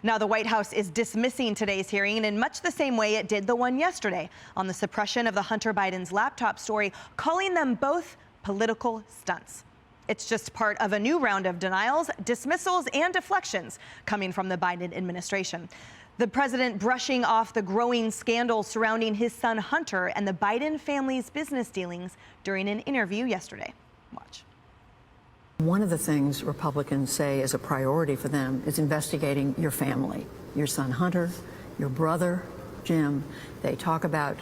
Now, the White House is dismissing today's hearing in much the same way it did the one yesterday on the suppression of the Hunter Biden's laptop story, calling them both political stunts. It's just part of a new round of denials, dismissals, and deflections coming from the Biden administration. The president brushing off the growing scandal surrounding his son Hunter and the Biden family's business dealings during an interview yesterday. Watch. One of the things Republicans say is a priority for them is investigating your family, your son Hunter, your brother Jim. They talk about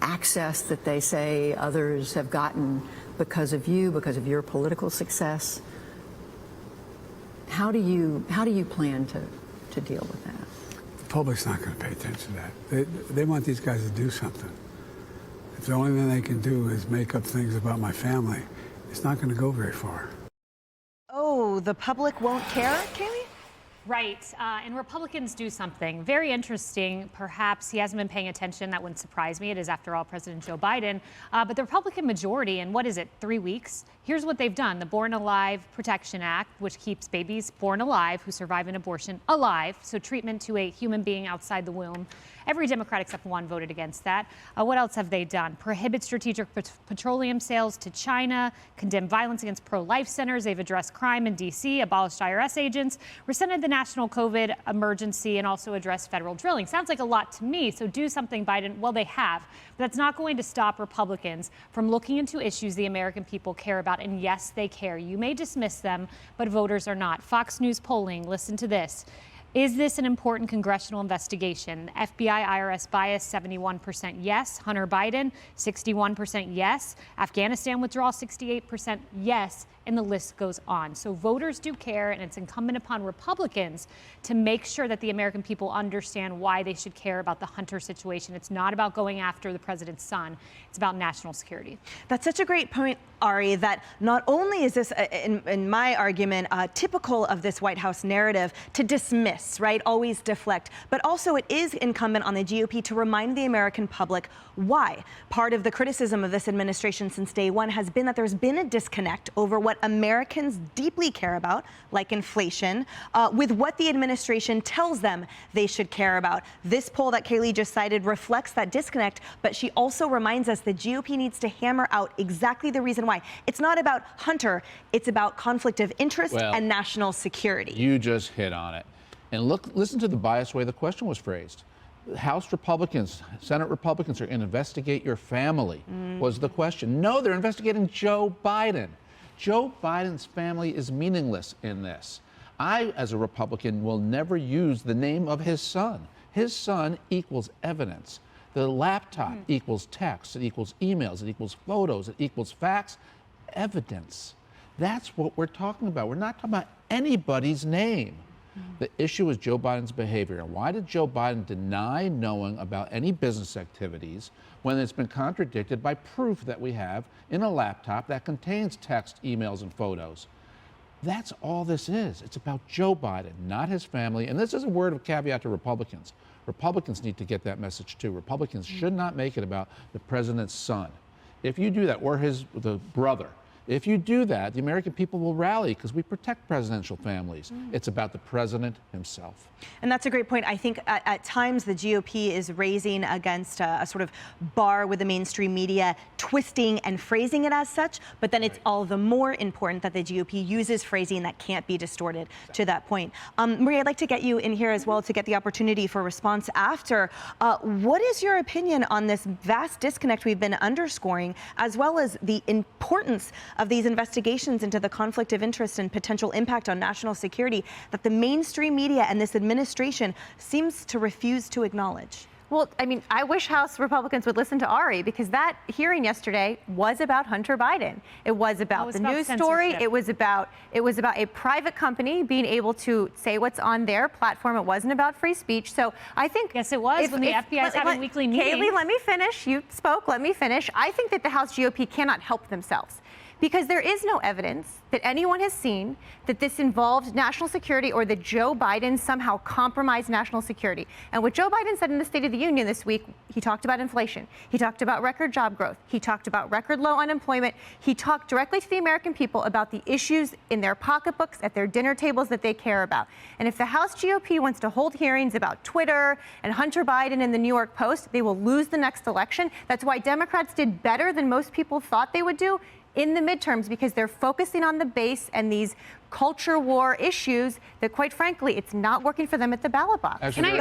access that they say others have gotten because of you, because of your political success. How do you plan to deal with that? The public's not going to pay attention to that. They want these guys to do something. If the only thing they can do is make up things about my family, it's not going to go very far. Oh, the public won't care, Kayleigh? Right, and Republicans do something very interesting. Perhaps he hasn't been paying attention. That wouldn't surprise me. It is, after all, President Joe Biden. But the Republican majority in, 3 weeks? Here's what they've done. The Born Alive Protection Act, which keeps babies born alive who survive an abortion alive, so treatment to a human being outside the womb. Every Democrat except one voted against that. What else have they done? Prohibit strategic petroleum sales to China, condemn violence against pro-life centers. They've addressed crime in D.C., abolished IRS agents, rescinded the national COVID emergency, and also addressed federal drilling. Sounds like a lot to me, so do something, Biden. Well, they have. But that's not going to stop Republicans from looking into issues the American people care about. And yes, they care. You may dismiss them, but voters are not. Fox News polling, listen to this. Is this an important congressional investigation? FBI, IRS bias, 71% yes. Hunter Biden, 61% yes. Afghanistan withdrawal, 68% yes. And the list goes on. So voters do care, and it's incumbent upon Republicans to make sure that the American people understand why they should care about the Hunter situation. It's not about going after the president's son. It's about national security. That's such a great point, Ari, that not only is this, in my argument, typical of this White House narrative to dismiss, right, always deflect, but also it is incumbent on the GOP to remind the American public why. Part of the criticism of this administration since day one has been that there's been a disconnect over what Americans deeply care about, like inflation, with what the administration tells them they should care about. This poll that Kayleigh just cited reflects that disconnect, but she also reminds us the GOP needs to hammer out exactly the reason why. It's not about Hunter, it's about conflict of interest and national security. You just hit on it. And listen to the biased way the question was phrased. House Republicans, Senate Republicans are going to investigate your family, was the question. No, they're investigating Joe Biden. Joe Biden's family is meaningless in this. I, as a Republican, will never use the name of his son. His son equals evidence. The laptop equals text, it equals emails, it equals photos, it equals facts, evidence. That's what we're talking about. We're not talking about anybody's name. The issue is Joe Biden's behavior. And why did Joe Biden deny knowing about any business activities when it's been contradicted by proof that we have in a laptop that contains text, emails, and photos? That's all this is. It's about Joe Biden, not his family. And this is a word of caveat to Republicans. Republicans need to get that message too. Republicans should not make it about the president's son. If you do that, or the brother, if you do that, the American people will rally because we protect presidential families. It's about the president himself. And that's a great point. I think at times the GOP is raising against a sort of bar with the mainstream media, twisting and phrasing it as such, but then it's all the more important that the GOP uses phrasing that can't be distorted to that point. Marie, I'd like to get you in here as well to get the opportunity for response after. What is your opinion on this vast disconnect we've been underscoring, as well as the importance of these investigations into the conflict of interest and potential impact on national security that the mainstream media and this administration seems to refuse to acknowledge? Well, I mean, I wish House Republicans would listen to Ari, because that hearing yesterday was about Hunter Biden. It was about the news story. It was about a private company being able to say what's on their platform. It wasn't about free speech. So I think yes, it was when the FBI is having weekly meetings. Kayleigh, let me finish. You spoke. Let me finish. I think that the House GOP cannot help themselves. because there is no evidence that anyone has seen that this involved national security or that Joe Biden somehow compromised national security. And what Joe Biden said in the State of the Union this week, he talked about inflation. He talked about record job growth. He talked about record low unemployment. He talked directly to the American people about the issues in their pocketbooks, at their dinner tables that they care about. And if the House GOP wants to hold hearings about Twitter and Hunter Biden and the New York Post, they will lose the next election. That's why Democrats did better than most people thought they would do in the midterms, because they're focusing on the base and these culture war issues that, quite frankly, it's not working for them at the ballot box. Actually,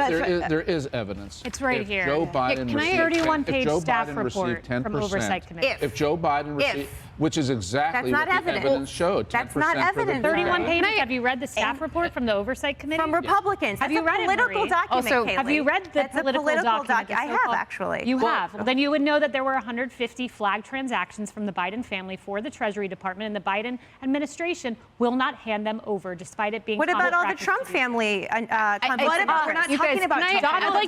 there is evidence. It's right if here. Joe Biden received 31-page staff Biden report received 10%, from Oversight Committee. If Joe Biden received, which is exactly what the evidence showed, 10% That's not evidence. 31 pages. Have you read the staff report from the Oversight Committee? From Republicans. Have you read it, political Marie? document, Also, Kayleigh. have you read the political document? I have, actually. You have. Well, then you would know that there were 150 flagged transactions from the Biden family for the Treasury Department, and the Biden administration will not hand them over, despite it being. What about all the Trump family? We're not talking about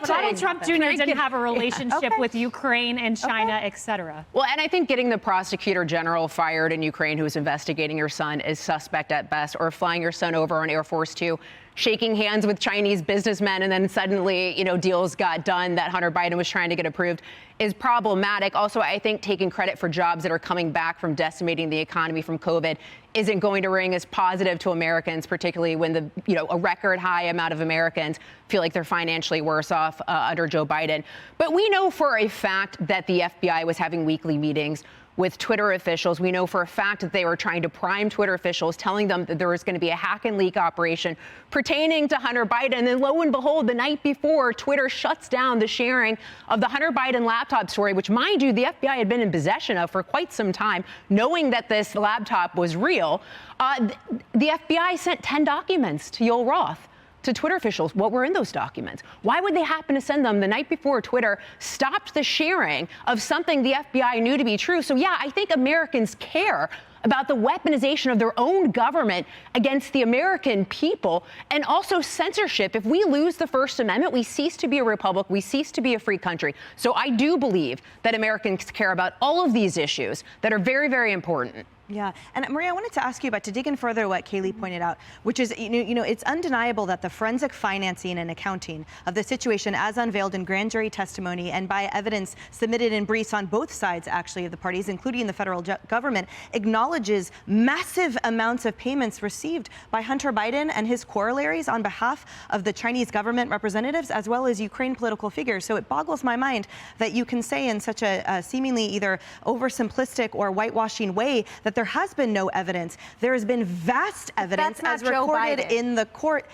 Donald Trump Jr. didn't have a relationship with Ukraine and China, etc. Well, and I think getting the prosecutor general fired in Ukraine who's investigating your son is suspect at best, or flying your son over on Air Force Two, shaking hands with Chinese businessmen, and then suddenly, deals got done that Hunter Biden was trying to get approved is problematic. Also, I think taking credit for jobs that are coming back from decimating the economy from COVID isn't going to ring as positive to Americans, particularly when a record high amount of Americans feel like they're financially worse off under Joe Biden. But we know for a fact that the FBI was having weekly meetings with Twitter officials. We know for a fact that they were trying to prime Twitter officials, telling them that there was going to be a hack and leak operation pertaining to Hunter Biden. And then lo and behold, the night before, Twitter shuts down the sharing of the Hunter Biden laptop story, which, mind you, the FBI had been in possession of for quite some time, knowing that this laptop was real. The FBI sent 10 documents to Yoel Roth, to Twitter officials. What were in those documents? Why would they happen to send them the night before Twitter stopped the sharing of something the FBI knew to be true? So yeah, I think Americans care about the weaponization of their own government against the American people, and also censorship. If we lose the First Amendment, we cease to be a republic, we cease to be a free country. So I do believe that Americans care about all of these issues that are very, very important. Yeah, and Maria, I wanted to ask you about, to dig in further what Kayleigh pointed out, which is, it's undeniable that the forensic financing and accounting of the situation as unveiled in grand jury testimony and by evidence submitted in briefs on both sides, actually, of the parties, including the federal government, acknowledges massive amounts of payments received by Hunter Biden and his corollaries on behalf of the Chinese government representatives, as well as Ukraine political figures. So it boggles my mind that you can say in such a seemingly either oversimplistic or whitewashing way that there has been no evidence. There has been vast evidence as recorded in the court.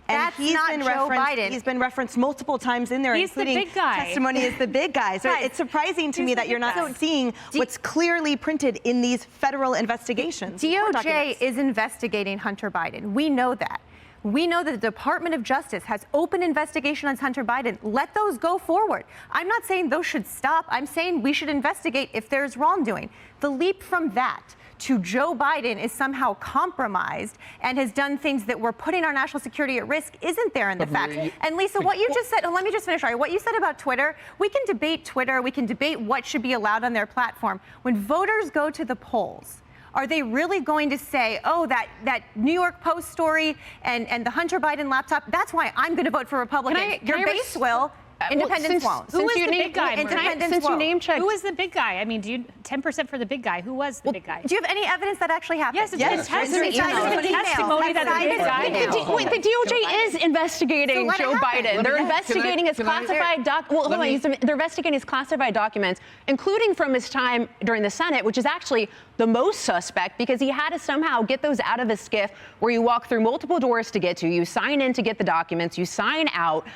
And he's been referenced multiple times in there, including the big guy. Testimony as the big guy. So it's surprising to me that you're not seeing what's clearly printed in these federal investigations. DOJ is investigating Hunter Biden. We know that. We know that the Department of Justice has open investigation on Hunter Biden. Let those go forward. I'm not saying those should stop. I'm saying we should investigate if there's wrongdoing. The leap from that to Joe Biden is somehow compromised and has done things that were putting our national security at risk isn't there in the facts. And Lisa, what you just said, let me just finish, what you said about Twitter, we can debate Twitter, we can debate what should be allowed on their platform. When voters go to the polls, are they really going to say, oh, that New York Post story and the Hunter Biden laptop, that's why I'm going to vote for Republicans? Your base will. Independents won't. Who is the big guy? Independents won't. Who is the big guy? I mean, 10% for the big guy? Who was the big guy? Do you have any evidence that actually happened? Yes, testimony that the big guy. The DOJ is investigating Joe Biden. They're investigating his classified they're investigating his classified documents, including from his time during the Senate, which is actually the most suspect because he had to somehow get those out of his skiff where you walk through multiple doors to get to. You sign in to get the documents. You sign out.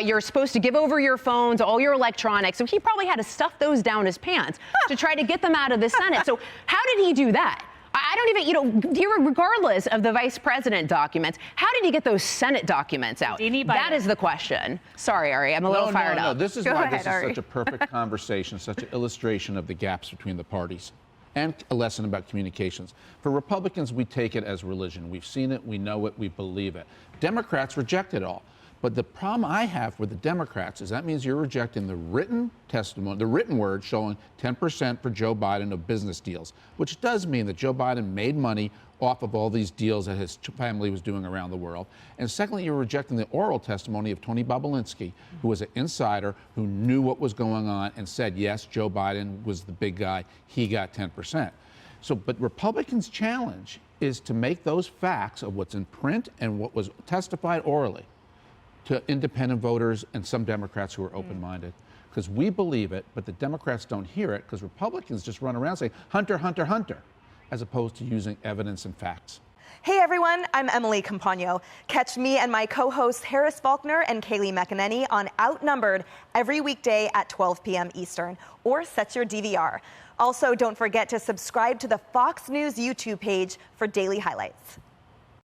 You're supposed to give over your phones, all your electronics. So he probably had to stuff those down his pants to try to get them out of the Senate. So how did he do that? I don't even, regardless of the vice president documents, how did he get those Senate documents out? That is the question. Sorry, Ari, I'm a little fired up. This is why this is such a perfect conversation, such an illustration of the gaps between the parties and a lesson about communications. For Republicans, we take it as religion. We've seen it, we know it, we believe it. Democrats reject it all. But the problem I have with the Democrats is that means you're rejecting the written testimony, the written word showing 10% for Joe Biden of business deals, which does mean that Joe Biden made money off of all these deals that his family was doing around the world. And secondly, you're rejecting the oral testimony of Tony Bobulinski, who was an insider who knew what was going on and said, yes, Joe Biden was the big guy. He got 10%. So, but Republicans' challenge is to make those facts of what's in print and what was testified orally to independent voters and some Democrats who are open-minded. Because we believe it, but the Democrats don't hear it because Republicans just run around saying, Hunter, Hunter, Hunter, as opposed to using evidence and facts. Hey everyone, I'm Emily Campagno. Catch me and my co-hosts Harris Faulkner and Kayleigh McEnany on Outnumbered every weekday at 12 p.m. Eastern, or set your DVR. Also, don't forget to subscribe to the Fox News YouTube page for daily highlights.